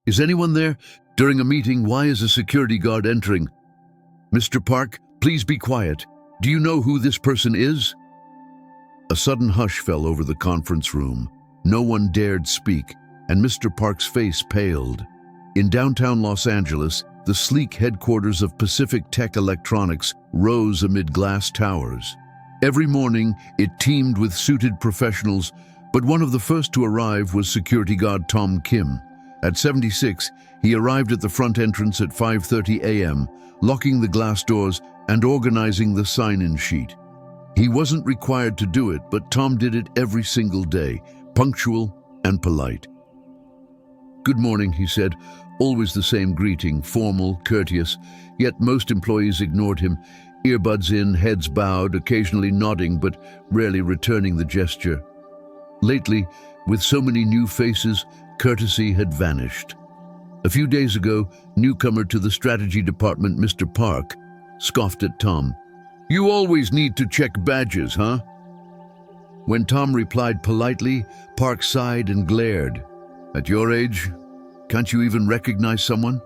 Is anyone there? During a meeting, why is a security guard entering? Mr. Park, please be quiet. Do you know who this person is? A sudden hush fell over the conference room. No one dared speak, and Mr. Park's face paled. In downtown Los Angeles, the sleek headquarters of Pacific Tech Electronics rose amid glass towers. Every morning, it teemed with suited professionals, but one of the first to arrive was security guard Tom Kim. At 76, he arrived at the front entrance at 5:30 a.m., locking the glass doors and organizing the sign-in sheet. He wasn't required to do it, but Tom did it every single day, punctual and polite. "Good morning," he said, always the same greeting, formal, courteous, yet most employees ignored him, earbuds in, heads bowed, occasionally nodding but rarely returning the gesture. Lately, with so many new faces, courtesy had vanished. A few days ago, newcomer to the strategy department, Mr. Park, scoffed at Tom. "You always need to check badges, huh?" When Tom replied politely, Park sighed and glared. "At your age, can't you even recognize someone?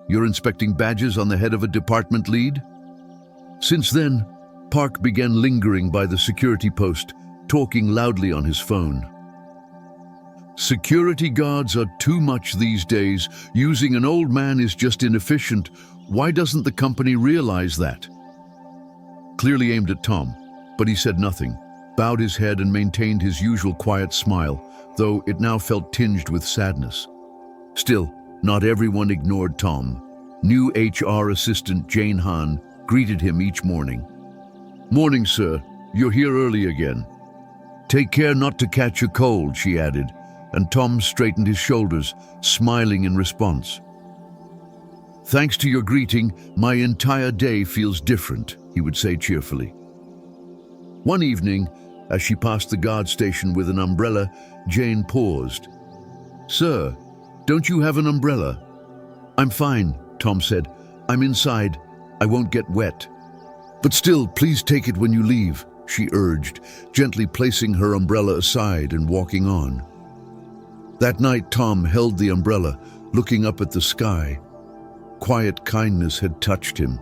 You're inspecting badges on the head of a department lead?" Since then, Park began lingering by the security post, talking loudly on his phone. "Security guards are too much these days. Using an old man is just inefficient. Why doesn't the company realize that?" Clearly aimed at Tom, but he said nothing, bowed his head and maintained his usual quiet smile, though it now felt tinged with sadness. Still, not everyone ignored Tom. New HR assistant Jane Han greeted him each morning. "Morning, sir. You're here early again." "Take care not to catch a cold," she added, and Tom straightened his shoulders, smiling in response. "Thanks to your greeting, my entire day feels different," he would say cheerfully. One evening, as she passed the guard station with an umbrella, Jane paused. "Sir, don't you have an umbrella?" "I'm fine," Tom said. "I'm inside. I won't get wet." "But still, please take it when you leave," she urged, gently placing her umbrella aside and walking on. That night, Tom held the umbrella, looking up at the sky. Quiet kindness had touched him.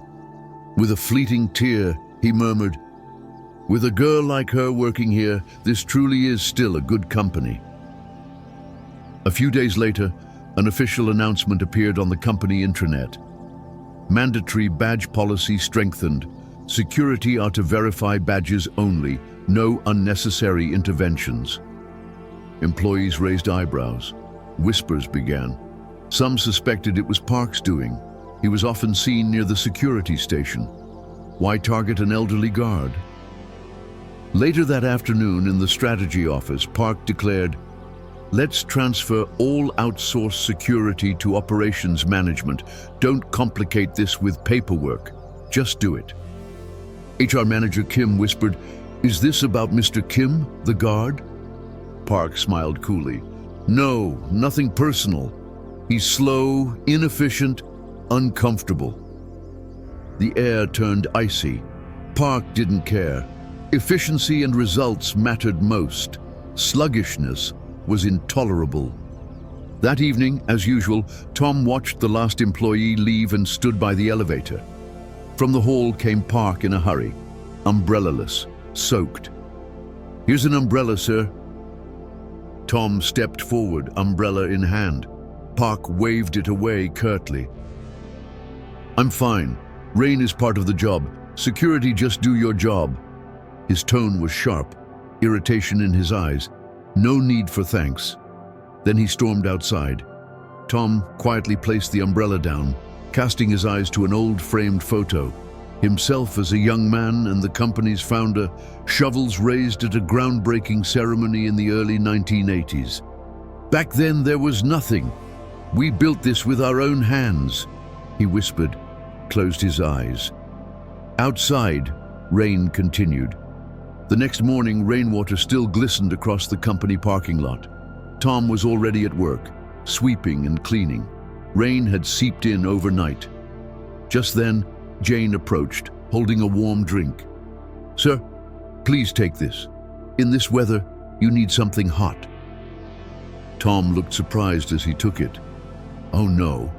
With a fleeting tear, he murmured, "With a girl like her working here, this truly is still a good company." A few days later, an official announcement appeared on the company intranet. Mandatory badge policy strengthened. Security are to verify badges only, no unnecessary interventions. Employees raised eyebrows. Whispers began. Some suspected it was Park's doing. He was often seen near the security station. Why target an elderly guard? Later that afternoon in the strategy office, Park declared, "Let's transfer all outsourced security to operations management. Don't complicate this with paperwork. Just do it." HR manager Kim whispered, "Is this about Mr. Kim, the guard?" Park smiled coolly. "No, nothing personal. He's slow, inefficient, uncomfortable." The air turned icy. Park didn't care. Efficiency and results mattered most. Sluggishness was intolerable. That evening, as usual, Tom watched the last employee leave and stood by the elevator. From the hall came Park in a hurry, umbrellaless, soaked. "Here's an umbrella, sir." Tom stepped forward, umbrella in hand. Park waved it away curtly. "I'm fine. Rain is part of the job. Security, just do your job." His tone was sharp, irritation in his eyes. No need for thanks. Then he stormed outside. Tom quietly placed the umbrella down, casting his eyes to an old framed photo. Himself as a young man and the company's founder, shovels raised at a groundbreaking ceremony in the early 1980s. "Back then there was nothing. We built this with our own hands," he whispered, closed his eyes. Outside, rain continued. The next morning, rainwater still glistened across the company parking lot. Tom was already at work, sweeping and cleaning. Rain had seeped in overnight. Just then, Jane approached, holding a warm drink. "Sir, please take this. In this weather, you need something hot." Tom looked surprised as he took it. Oh no.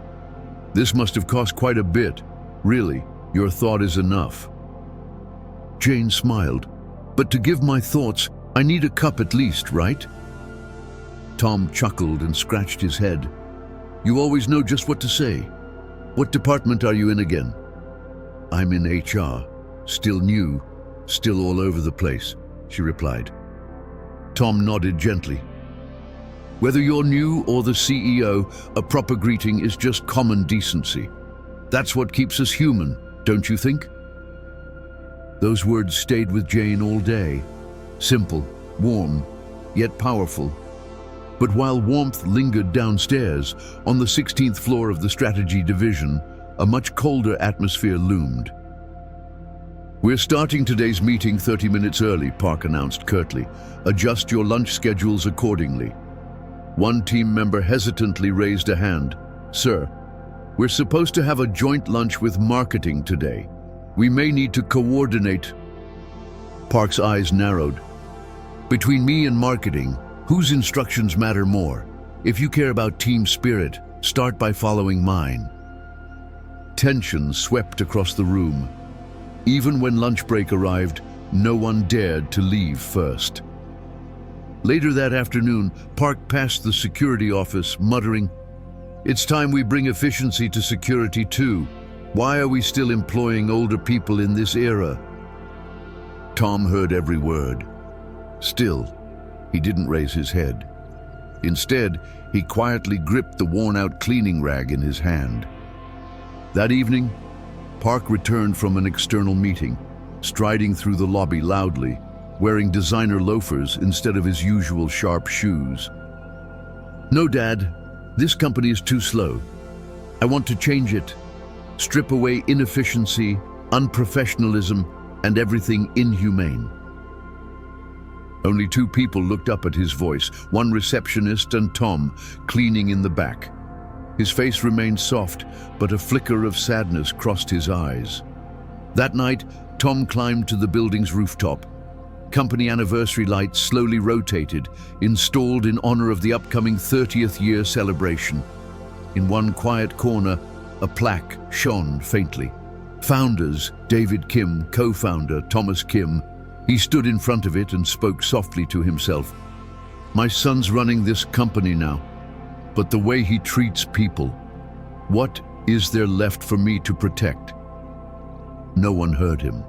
This must have cost quite a bit. Really, your thought is enough. Jane smiled. But to give my thoughts, I need a cup at least, right? Tom chuckled and scratched his head. You always know just what to say. What department are you in again? I'm in HR. Still new, still all over the place, she replied. Tom nodded gently. Whether you're new or the CEO, a proper greeting is just common decency. That's what keeps us human, don't you think? Those words stayed with Jane all day. Simple, warm, yet powerful. But while warmth lingered downstairs, on the 16th floor of the strategy division, a much colder atmosphere loomed. We're starting today's meeting 30 minutes early, Park announced curtly. Adjust your lunch schedules accordingly. One team member hesitantly raised a hand. Sir, we're supposed to have a joint lunch with marketing today. We may need to coordinate. Park's eyes narrowed. Between me and marketing, whose instructions matter more? If you care about team spirit, start by following mine. Tension swept across the room. Even when lunch break arrived, no one dared to leave first. Later that afternoon, Park passed the security office, muttering, "It's time we bring efficiency to security too. Why are we still employing older people in this era?" Tom heard every word. Still, he didn't raise his head. Instead, he quietly gripped the worn-out cleaning rag in his hand. That evening, Park returned from an external meeting, striding through the lobby loudly, wearing designer loafers instead of his usual sharp shoes. "No, Dad, this company is too slow. I want to change it. Strip away inefficiency, unprofessionalism, and everything inhumane." Only two people looked up at his voice, one receptionist and Tom, cleaning in the back. His face remained soft, but a flicker of sadness crossed his eyes. That night, Tom climbed to the building's rooftop. Company anniversary lights slowly rotated, installed in honor of the upcoming 30th year celebration. In one quiet corner, a plaque shone faintly. Founders, David Kim, co-founder, Thomas Kim. He stood in front of it and spoke softly to himself. "My son's running this company now, but the way he treats people, what is there left for me to protect?" No one heard him.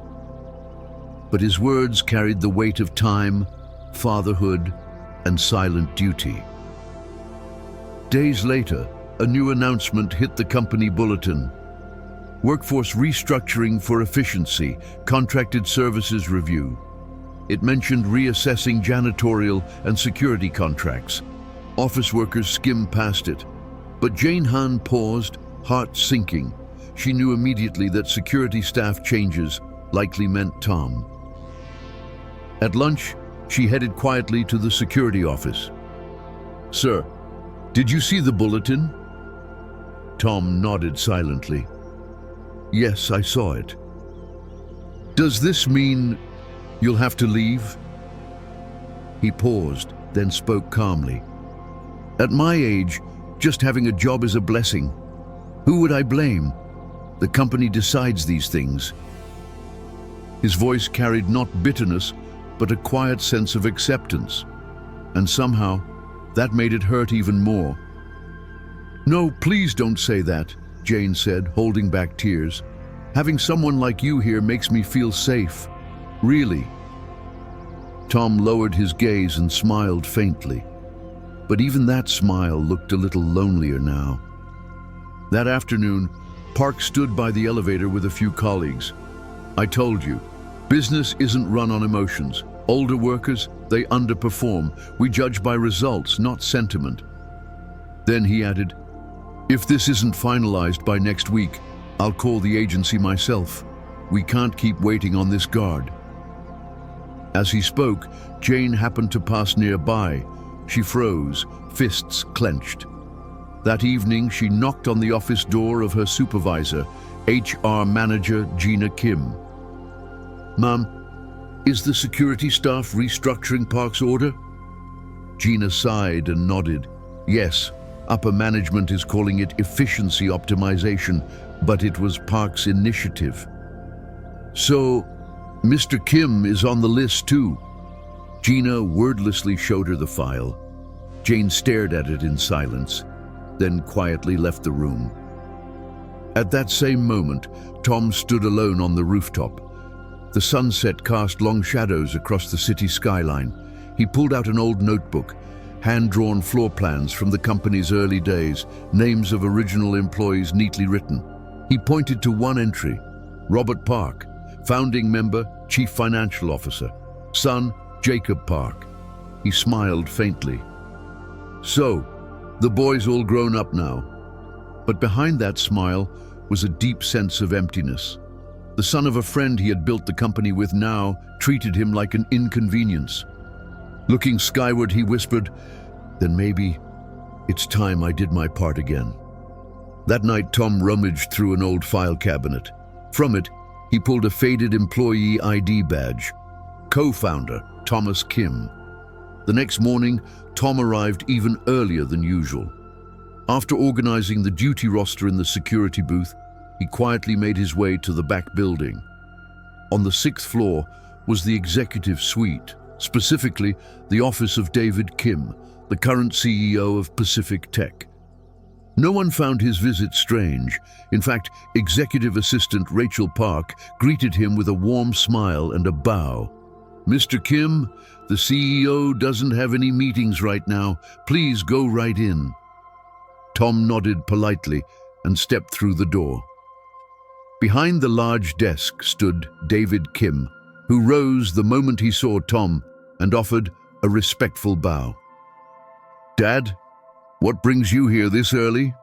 But his words carried the weight of time, fatherhood, and silent duty. Days later, a new announcement hit the company bulletin. Workforce restructuring for efficiency, contracted services review. It mentioned reassessing janitorial and security contracts. Office workers skimmed past it. But Jane Han paused, heart sinking. She knew immediately that security staff changes likely meant Tom. At lunch, she headed quietly to the security office. "Sir, did you see the bulletin?" Tom nodded silently. "Yes, I saw it." "Does this mean you'll have to leave?" He paused, then spoke calmly. "At my age, just having a job is a blessing. Who would I blame? The company decides these things." His voice carried not bitterness, but a quiet sense of acceptance. And somehow, that made it hurt even more. "No, please don't say that," Jane said, holding back tears. "Having someone like you here makes me feel safe. Really." Tom lowered his gaze and smiled faintly. But even that smile looked a little lonelier now. That afternoon, Park stood by the elevator with a few colleagues. "I told you, business isn't run on emotions. Older workers, they underperform. We judge by results, not sentiment." Then he added, "If this isn't finalized by next week, I'll call the agency myself. We can't keep waiting on this guard." As he spoke, Jane happened to pass nearby. She froze, fists clenched. That evening, she knocked on the office door of her supervisor, HR manager Gina Kim. "Ma'am, is the security staff restructuring Park's order?" Gina sighed and nodded. "Yes, Upper management is calling it efficiency optimization, but it was Park's initiative. So, Mr. Kim is on the list too. Gina wordlessly showed her the file. Jane stared at it in silence, then quietly left the room. At that same moment, Tom stood alone on the rooftop. The sunset cast long shadows across the city skyline. He pulled out an old notebook, hand-drawn floor plans from the company's early days, names of original employees neatly written. He pointed to one entry: Robert Park, founding member, chief financial officer, son Jacob Park. He smiled faintly. So, the boy's all grown up now. But behind that smile was a deep sense of emptiness. The son of a friend he had built the company with now treated him like an inconvenience. Looking skyward, he whispered, "Then maybe it's time I did my part again." That night, Tom rummaged through an old file cabinet. From it, he pulled a faded employee ID badge. Co-founder, Thomas Kim. The next morning, Tom arrived even earlier than usual. After organizing the duty roster in the security booth, he quietly made his way to the back building. On the 6th floor was the executive suite, specifically the office of David Kim, the current CEO of Pacific Tech. No one found his visit strange. In fact, executive assistant Rachel Park greeted him with a warm smile and a bow. "Mr. Kim, the CEO doesn't have any meetings right now. Please go right in." Tom nodded politely and stepped through the door. Behind the large desk stood David Kim, who rose the moment he saw Tom and offered a respectful bow. "Dad, what brings you here this early?"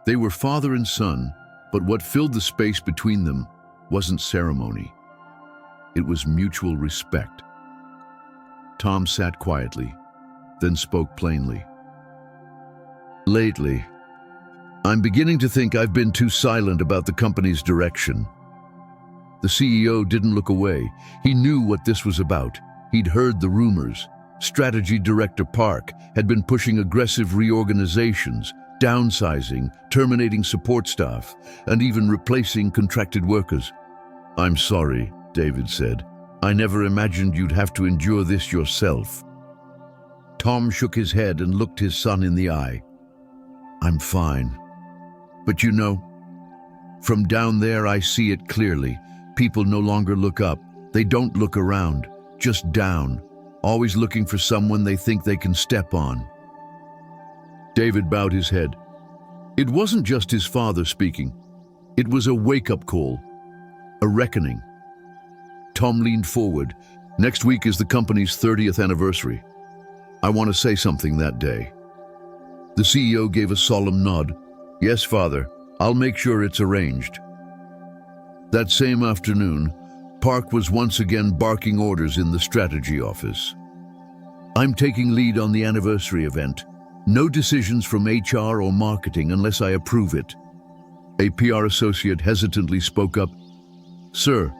They were father and son, but what filled the space between them wasn't ceremony. It was mutual respect. Tom sat quietly, then spoke plainly. "Lately, I'm beginning to think I've been too silent about the company's direction." The CEO didn't look away. He knew what this was about. He'd heard the rumors. Strategy Director Park had been pushing aggressive reorganizations, downsizing, terminating support staff, and even replacing contracted workers. "I'm sorry," David said. "I never imagined you'd have to endure this yourself." Tom shook his head and looked his son in the eye. "I'm fine. But you know, from down there I see it clearly. People no longer look up. They don't look around, just down, always looking for someone they think they can step on." David bowed his head. It wasn't just his father speaking. It was a wake-up call, a reckoning. Tom leaned forward. "Next week is the company's 30th anniversary. I want to say something that day." The CEO gave a solemn nod. "Yes, Father, I'll make sure it's arranged." That same afternoon, Park was once again barking orders in the strategy office. "I'm taking lead on the anniversary event. No decisions from HR or marketing unless I approve it." A PR associate hesitantly spoke up. "Sir,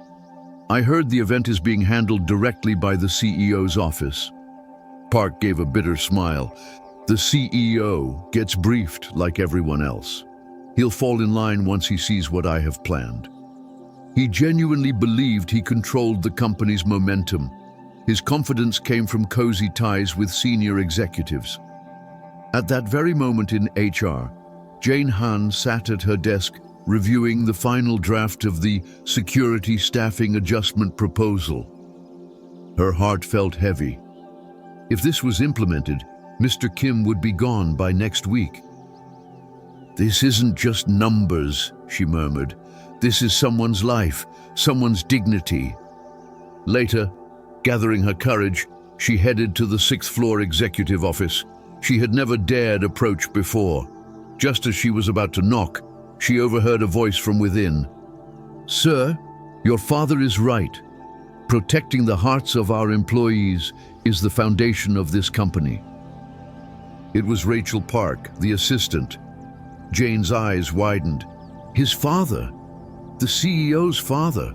I heard the event is being handled directly by the CEO's office." Park gave a bitter smile. "The CEO gets briefed like everyone else. He'll fall in line once he sees what I have planned." He genuinely believed he controlled the company's momentum. His confidence came from cozy ties with senior executives. At that very moment in HR, Jane Han sat at her desk reviewing the final draft of the security staffing adjustment proposal. Her heart felt heavy. If this was implemented, Mr. Kim would be gone by next week. "This isn't just numbers," she murmured. "This is someone's life, someone's dignity." Later, gathering her courage, she headed to the 6th floor executive office. She had never dared approach before. Just as she was about to knock, she overheard a voice from within. "Sir, your father is right. Protecting the hearts of our employees is the foundation of this company." It was Rachel Park, the assistant. Jane's eyes widened. His father, the CEO's father.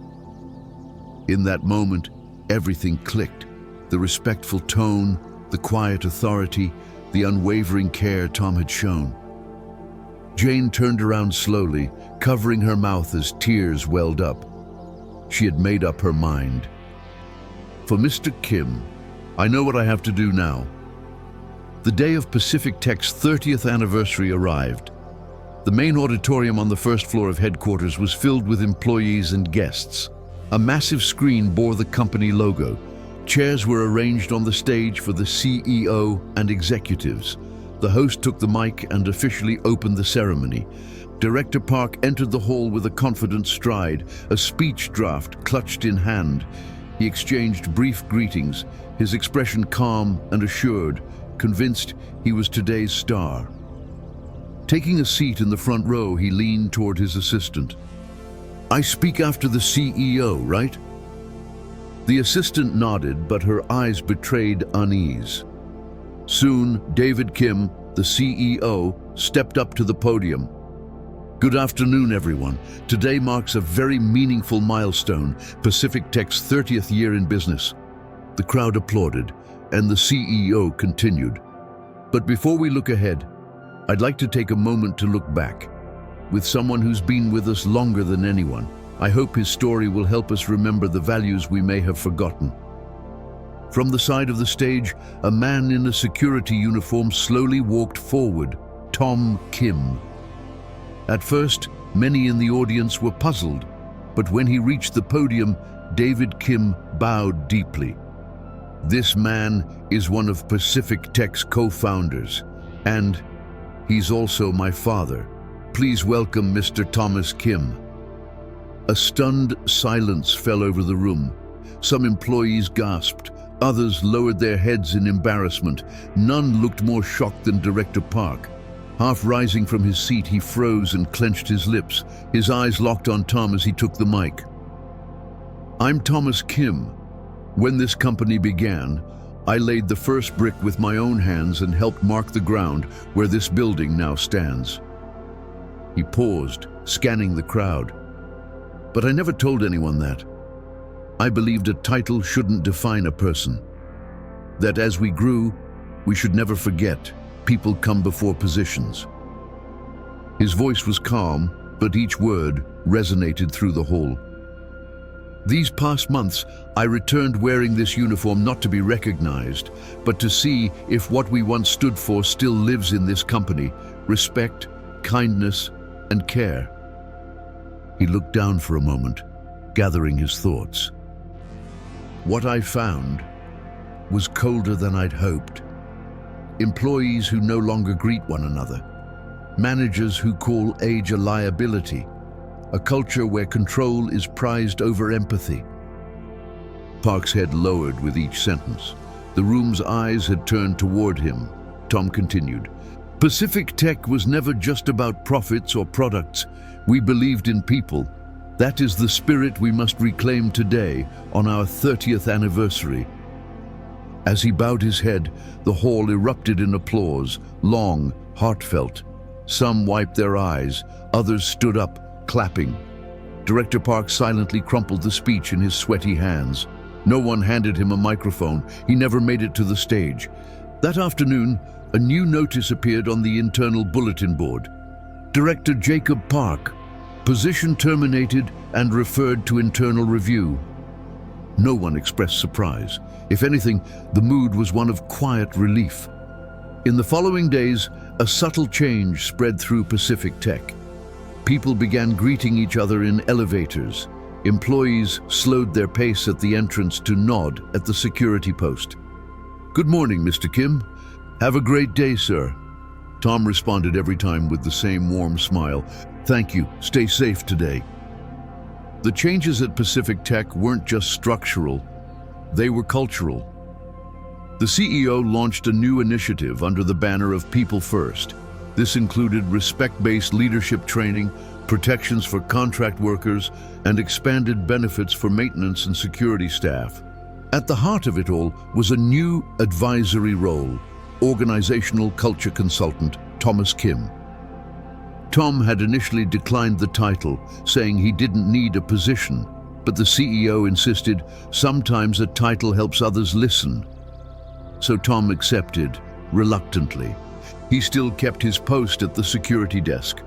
In that moment, everything clicked. The respectful tone, the quiet authority, the unwavering care Tom had shown. Jane turned around slowly, covering her mouth as tears welled up. She had made up her mind. For Mr. Kim, I know what I have to do now. The day of Pacific Tech's 30th anniversary arrived. The main auditorium on the first floor of headquarters was filled with employees and guests. A massive screen bore the company logo. Chairs were arranged on the stage for the CEO and executives. The host took the mic and officially opened the ceremony. Director Park entered the hall with a confident stride, a speech draft clutched in hand. He exchanged brief greetings, his expression calm and assured, convinced he was today's star. Taking a seat in the front row, he leaned toward his assistant. "I speak after the CEO, right?" The assistant nodded, but her eyes betrayed unease. Soon, David Kim, the CEO, stepped up to the podium. "Good afternoon, everyone. Today marks a very meaningful milestone, Pacific Tech's 30th year in business." The crowd applauded, and the CEO continued. "But before we look ahead, I'd like to take a moment to look back. With someone who's been with us longer than anyone, I hope his story will help us remember the values we may have forgotten." From the side of the stage, a man in a security uniform slowly walked forward, Tom Kim. At first, many in the audience were puzzled, but when he reached the podium, David Kim bowed deeply. "This man is one of Pacific Tech's co-founders, and he's also my father. Please welcome Mr. Thomas Kim." A stunned silence fell over the room. Some employees gasped, others lowered their heads in embarrassment. None looked more shocked than Director Park. Half rising from his seat, he froze and clenched his lips. His eyes locked on Tom as he took the mic. "I'm Thomas Kim. When this company began, I laid the first brick with my own hands and helped mark the ground where this building now stands." He paused, scanning the crowd. "But I never told anyone that. I believed a title shouldn't define a person. That as we grew, we should never forget people come before positions." His voice was calm, but each word resonated through the hall. "These past months, I returned wearing this uniform not to be recognized, but to see if what we once stood for still lives in this company: respect, kindness, and care." He looked down for a moment, gathering his thoughts. "What I found was colder than I'd hoped. Employees who no longer greet one another. Managers who call age a liability. A culture where control is prized over empathy." Park's head lowered with each sentence. The room's eyes had turned toward him. Tom continued, "Pacific Tech was never just about profits or products. We believed in people. That is the spirit we must reclaim today on our 30th anniversary." As he bowed his head, the hall erupted in applause, long, heartfelt. Some wiped their eyes, others stood up, clapping. Director Park silently crumpled the speech in his sweaty hands. No one handed him a microphone. He never made it to the stage. That afternoon, a new notice appeared on the internal bulletin board. Director Jacob Park, position terminated and referred to internal review. No one expressed surprise. If anything, the mood was one of quiet relief. In the following days, a subtle change spread through Pacific Tech. People began greeting each other in elevators. Employees slowed their pace at the entrance to nod at the security post. "Good morning, Mr. Kim. Have a great day, sir." Tom responded every time with the same warm smile. "Thank you. Stay safe today." The changes at Pacific Tech weren't just structural, they were cultural. The CEO launched a new initiative under the banner of People First. This included respect-based leadership training, protections for contract workers, and expanded benefits for maintenance and security staff. At the heart of it all was a new advisory role, organizational culture consultant Thomas Kim. Tom had initially declined the title, saying he didn't need a position, but the CEO insisted sometimes a title helps others listen. So Tom accepted, reluctantly. He still kept his post at the security desk.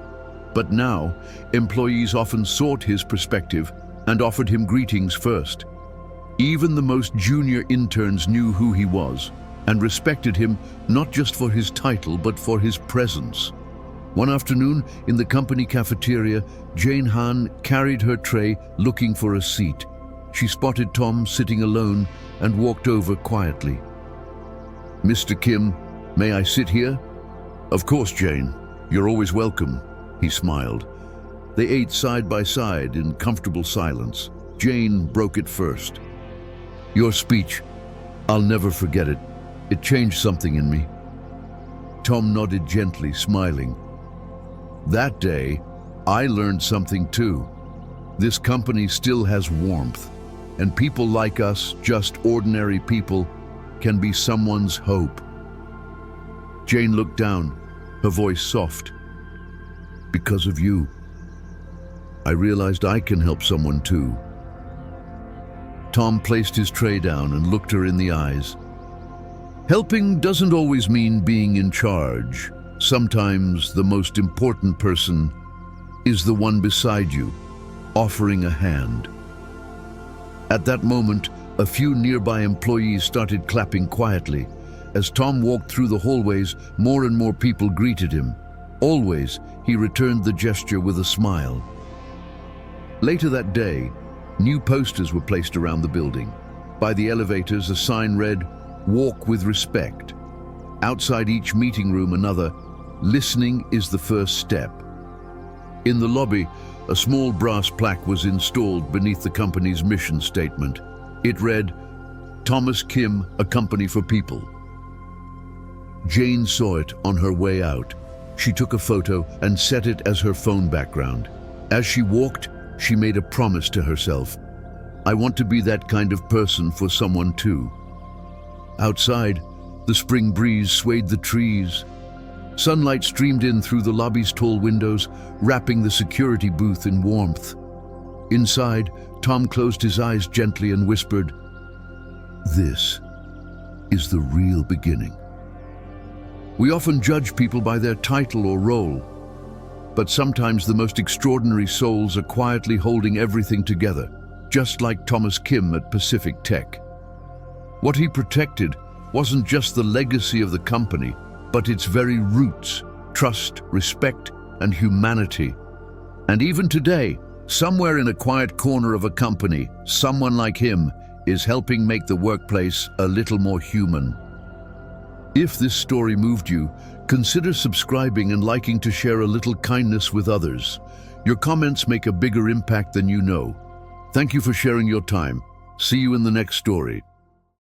But now, employees often sought his perspective and offered him greetings first. Even the most junior interns knew who he was and respected him not just for his title but for his presence. One afternoon, in the company cafeteria, Jane Han carried her tray looking for a seat. She spotted Tom sitting alone and walked over quietly. "Mr. Kim, may I sit here?" "Of course, Jane. You're always welcome," he smiled. They ate side by side in comfortable silence. Jane broke it first. "Your speech, I'll never forget it. It changed something in me." Tom nodded gently, smiling. "That day, I learned something too. This company still has warmth, and people like us, just ordinary people, can be someone's hope." Jane looked down, her voice soft. "Because of you, I realized I can help someone too." Tom placed his tray down and looked her in the eyes. Helping doesn't always mean being in charge. Sometimes the most important person is the one beside you, offering a hand. At that moment, a few nearby employees started clapping quietly. As Tom walked through the hallways, more and more people greeted him. Always, he returned the gesture with a smile. Later that day, new posters were placed around the building. By the elevators, a sign read, "Walk with respect." Outside each meeting room, another, "Listening is the first step." In the lobby, a small brass plaque was installed beneath the company's mission statement. It read, "Thomas Kim, a company for people." Jane saw it on her way out. She took a photo and set it as her phone background. As she walked, she made a promise to herself. "I want to be that kind of person for someone too." Outside, the spring breeze swayed the trees. Sunlight streamed in through the lobby's tall windows, wrapping the security booth in warmth. Inside, Tom closed his eyes gently and whispered, "This is the real beginning." We often judge people by their title or role, but sometimes the most extraordinary souls are quietly holding everything together, just like Thomas Kim at Pacific Tech. What he protected wasn't just the legacy of the company, but its very roots: trust, respect, and humanity. And even today, somewhere in a quiet corner of a company, someone like him is helping make the workplace a little more human. If this story moved you, consider subscribing and liking to share a little kindness with others. Your comments make a bigger impact than you know. Thank you for sharing your time. See you in the next story.